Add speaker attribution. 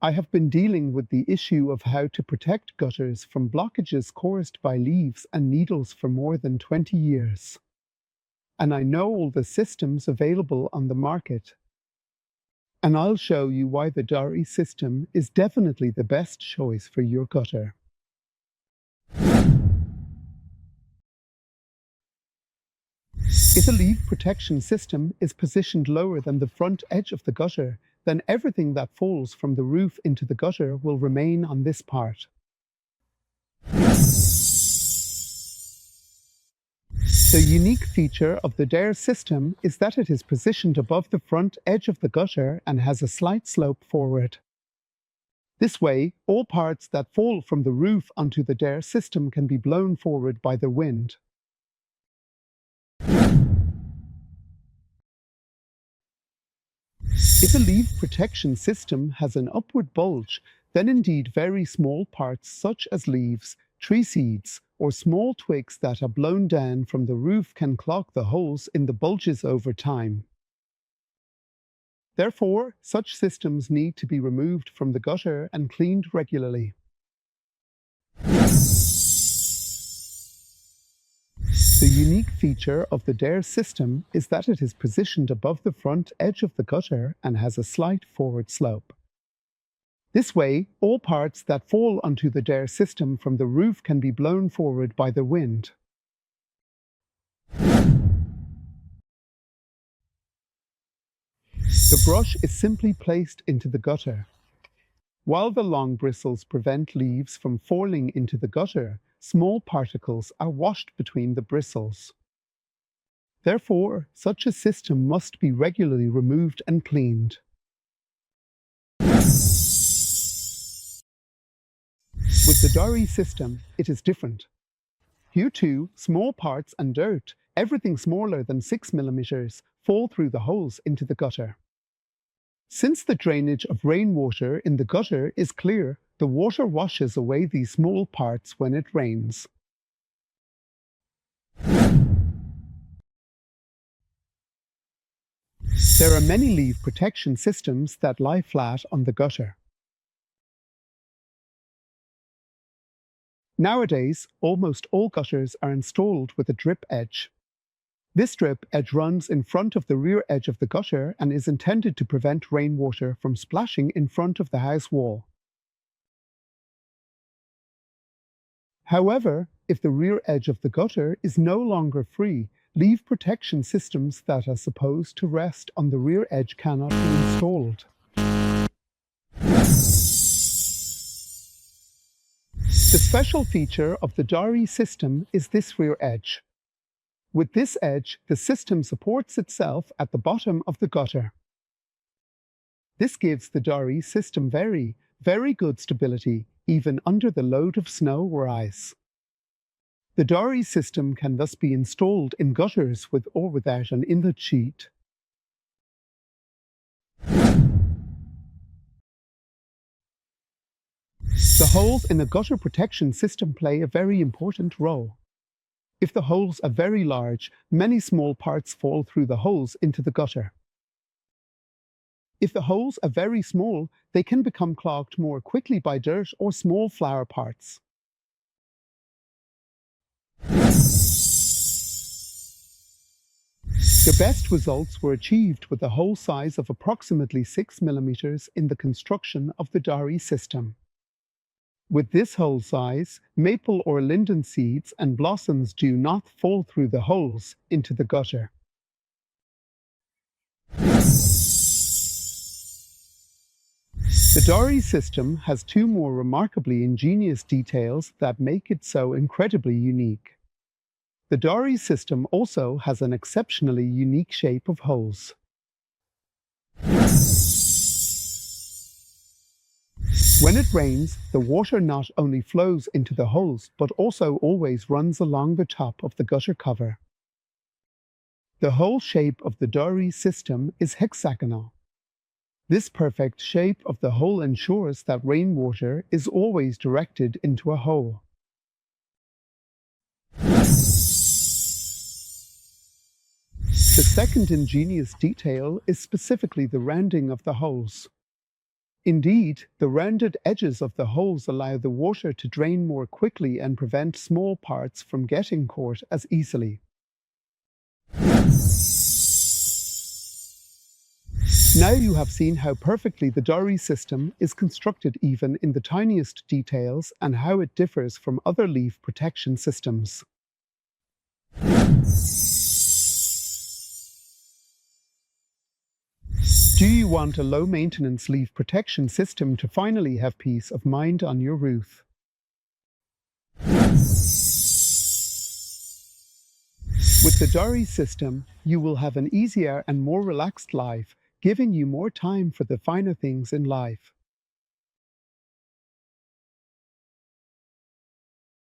Speaker 1: I have been dealing with the issue of how to protect gutters from blockages caused by leaves and needles for more than 20 years. And I know all the systems available on the market. And I'll show you why the DaRi system is definitely the best choice for your gutter. If a leaf protection system is positioned lower than the front edge of the gutter, then everything that falls from the roof into the gutter will remain on this part. The unique feature of the DaRi-System is that it is positioned above the front edge of the gutter and has a slight slope forward. This way, all parts that fall from the roof onto the DaRi-System can be blown forward by the wind. If a leaf protection system has an upward bulge, then indeed very small parts such as leaves, tree seeds, or small twigs that are blown down from the roof can clog the holes in the bulges over time. Therefore, such systems need to be removed from the gutter and cleaned regularly. The unique feature of the DaRi-System is that it is positioned above the front edge of the gutter and has a slight forward slope. This way, all parts that fall onto the DaRi-System from the roof can be blown forward by the wind. The brush is simply placed into the gutter. While the long bristles prevent leaves from falling into the gutter, small particles are washed between the bristles. Therefore, such a system must be regularly removed and cleaned. With the DaRi system, it is different. Here too, small parts and dirt, everything smaller than 6 mm, fall through the holes into the gutter. Since the drainage of rainwater in the gutter is clear, the water washes away these small parts when it rains. There are many leaf protection systems that lie flat on the gutter. Nowadays, almost all gutters are installed with a drip edge. This drip edge runs in front of the rear edge of the gutter and is intended to prevent rainwater from splashing in front of the house wall. However, if the rear edge of the gutter is no longer free, leaf protection systems that are supposed to rest on the rear edge cannot be installed. The special feature of the DaRi system is this rear edge. With this edge, the system supports itself at the bottom of the gutter. This gives the DaRi system very, very good stability, even under the load of snow or ice. The DaRi system can thus be installed in gutters with or without an inlet sheet. The holes in a gutter protection system play a very important role. If the holes are very large, many small parts fall through the holes into the gutter. If the holes are very small, they can become clogged more quickly by dirt or small flower parts. The best results were achieved with a hole size of approximately 6 mm in the construction of the DaRi system. With this hole size, maple or linden seeds and blossoms do not fall through the holes into the gutter. The DaRi system has two more remarkably ingenious details that make it so incredibly unique. The DaRi system also has an exceptionally unique shape of holes. When it rains, the water not only flows into the holes, but also always runs along the top of the gutter cover. The hole shape of the DaRi system is hexagonal. This perfect shape of the hole ensures that rainwater is always directed into a hole. The second ingenious detail is specifically the rounding of the holes. Indeed, the rounded edges of the holes allow the water to drain more quickly and prevent small parts from getting caught as easily. Now you have seen how perfectly the DaRi system is constructed even in the tiniest details and how it differs from other leaf protection systems. Do you want a low-maintenance leaf protection system to finally have peace of mind on your roof? With the DaRi system, you will have an easier and more relaxed life, giving you more time for the finer things in life.